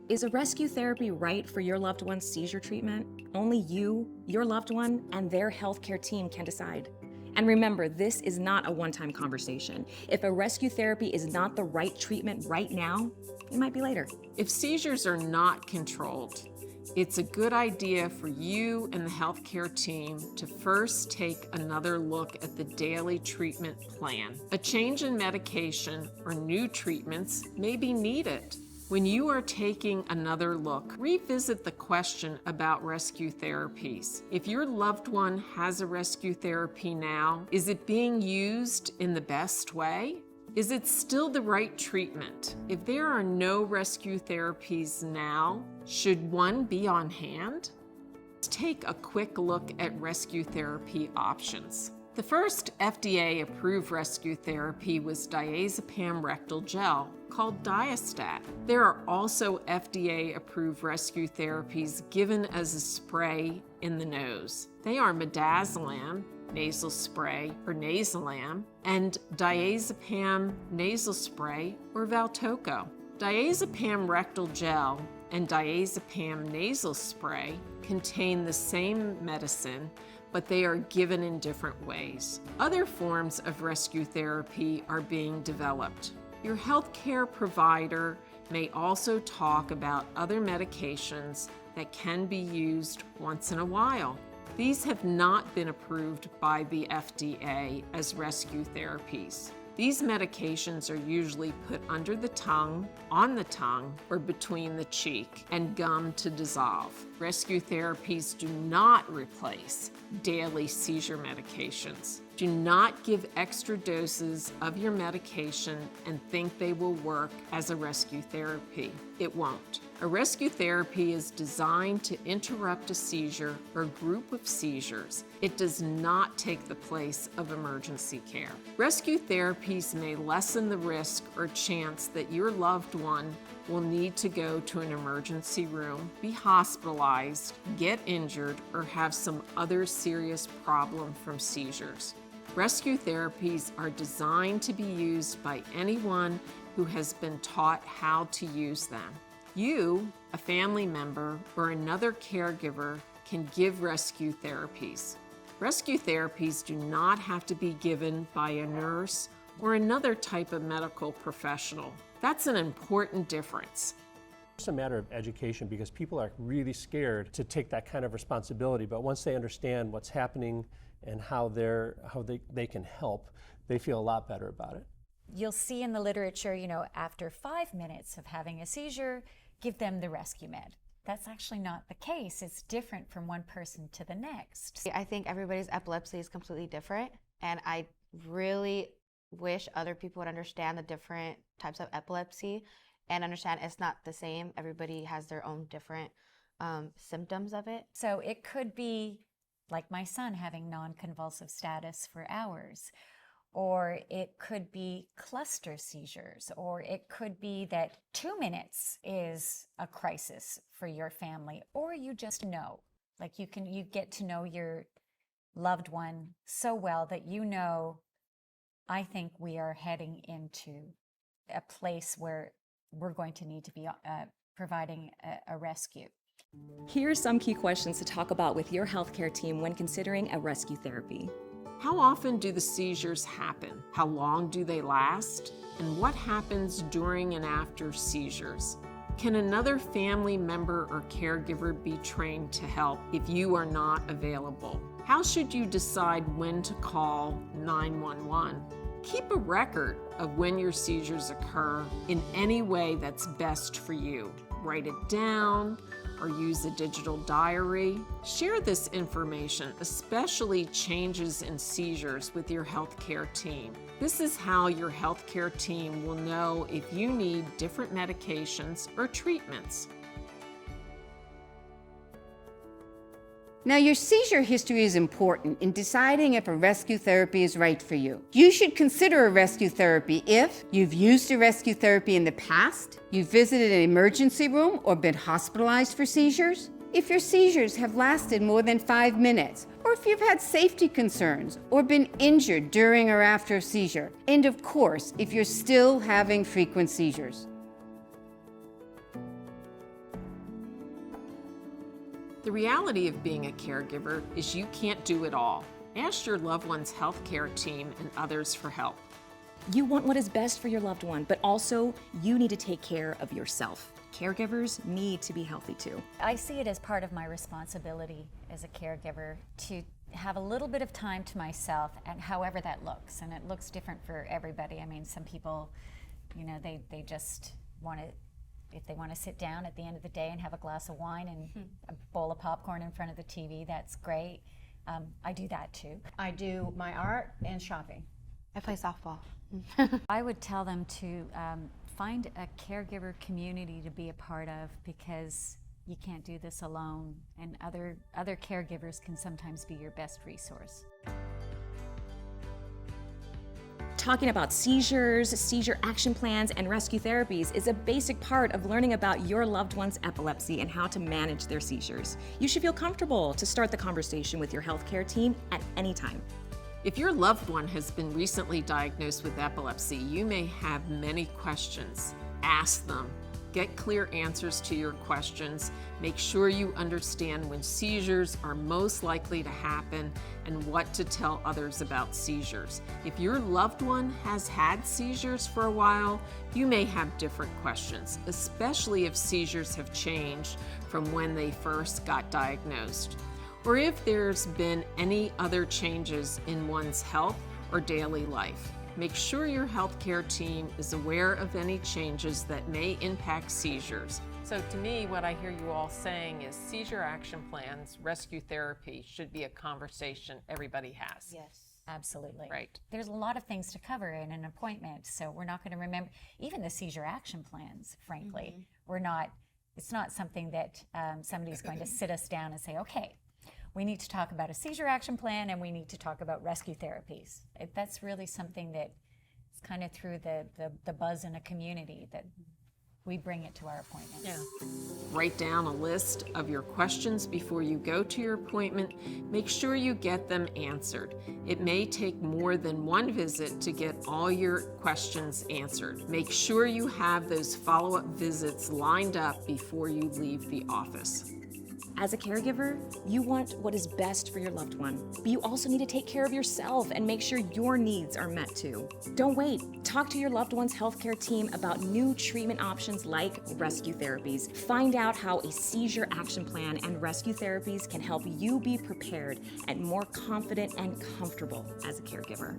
Is a rescue therapy right for your loved one's seizure treatment? Only you, your loved one, and their healthcare team can decide. And remember, this is not a one-time conversation. If a rescue therapy is not the right treatment right now, it might be later. If seizures are not controlled, it's a good idea for you and the healthcare team to first take another look at the daily treatment plan. A change in medication or new treatments may be needed. When you are taking another look, revisit the question about rescue therapies. If your loved one has a rescue therapy now, is it being used in the best way? Is it still the right treatment? If there are no rescue therapies now, should one be on hand? Let's take a quick look at rescue therapy options. The first FDA-approved rescue therapy was diazepam rectal gel, called Diastat. There are also FDA-approved rescue therapies given as a spray in the nose. They are midazolam, nasal spray, or Nasolam, and diazepam nasal spray, or Valtoco. Diazepam rectal gel and diazepam nasal spray contain the same medicine, but they are given in different ways. Other forms of rescue therapy are being developed. Your healthcare provider may also talk about other medications that can be used once in a while. These have not been approved by the FDA as rescue therapies. These medications are usually put under the tongue, on the tongue, or between the cheek, and gummed to dissolve. Rescue therapies do not replace daily seizure medications. Do not give extra doses of your medication and think they will work as a rescue therapy. It won't. A rescue therapy is designed to interrupt a seizure or group of seizures. It does not take the place of emergency care. Rescue therapies may lessen the risk or chance that your loved one will need to go to an emergency room, be hospitalized, get injured, or have some other serious problem from seizures. Rescue therapies are designed to be used by anyone who has been taught how to use them. You, a family member, or another caregiver can give rescue therapies. Rescue therapies do not have to be given by a nurse or another type of medical professional. That's an important difference. It's a matter of education because people are really scared to take that kind of responsibility, but once they understand what's happening and how they can help, they feel a lot better about it. You'll see in the literature, after 5 minutes of having a seizure, give them the rescue med. That's actually not the case. It's different from one person to the next. I think everybody's epilepsy is completely different, and I really wish other people would understand the different types of epilepsy and understand it's not the same. Everybody has their own different symptoms of it. So it could be like my son having non-convulsive status for hours, or it could be cluster seizures, or it could be that 2 minutes is a crisis for your family, or you just know, like you get to know your loved one so well that I think we are heading into a place where we're going to need to be providing a rescue. Here are some key questions to talk about with your healthcare team when considering a rescue therapy. How often do the seizures happen? How long do they last? And what happens during and after seizures? Can another family member or caregiver be trained to help if you are not available? How should you decide when to call 911? Keep a record of when your seizures occur in any way that's best for you. Write it down or use a digital diary. Share this information, especially changes in seizures, with your healthcare team. This is how your healthcare team will know if you need different medications or treatments. Now, your seizure history is important in deciding if a rescue therapy is right for you. You should consider a rescue therapy if you've used a rescue therapy in the past, you've visited an emergency room or been hospitalized for seizures, if your seizures have lasted more than 5 minutes, or if you've had safety concerns or been injured during or after a seizure, and of course, if you're still having frequent seizures. The reality of being a caregiver is you can't do it all. Ask your loved one's healthcare team and others for help. You want what is best for your loved one, but also you need to take care of yourself. Caregivers need to be healthy too. I see it as part of my responsibility as a caregiver to have a little bit of time to myself, and however that looks. And it looks different for everybody. I mean, some people, they just want to, if they want to sit down at the end of the day and have a glass of wine and a bowl of popcorn in front of the TV, that's great. I do that too. I do my art and shopping. I play softball. I would tell them to find a caregiver community to be a part of, because you can't do this alone, and other caregivers can sometimes be your best resource. Talking about seizures, seizure action plans, and rescue therapies is a basic part of learning about your loved one's epilepsy and how to manage their seizures. You should feel comfortable to start the conversation with your healthcare team at any time. If your loved one has been recently diagnosed with epilepsy, you may have many questions. Ask them. Get clear answers to your questions. Make sure you understand when seizures are most likely to happen and what to tell others about seizures. If your loved one has had seizures for a while, you may have different questions, especially if seizures have changed from when they first got diagnosed, or if there's been any other changes in one's health or daily life. Make sure your healthcare team is aware of any changes that may impact seizures. So to me, what I hear you all saying is seizure action plans, rescue therapy should be a conversation everybody has. Yes. Absolutely. Right. There's a lot of things to cover in an appointment, so we're not going to remember, even the seizure action plans, frankly, it's not something that somebody's going to sit us down and say, okay, we need to talk about a seizure action plan and we need to talk about rescue therapies. That's really something that is kind of through the buzz in a community that we bring it to our appointments. Yeah. Write down a list of your questions before you go to your appointment. Make sure you get them answered. It may take more than one visit to get all your questions answered. Make sure you have those follow-up visits lined up before you leave the office. As a caregiver, you want what is best for your loved one, but you also need to take care of yourself and make sure your needs are met too. Don't wait. Talk to your loved one's healthcare team about new treatment options like rescue therapies. Find out how a seizure action plan and rescue therapies can help you be prepared and more confident and comfortable as a caregiver.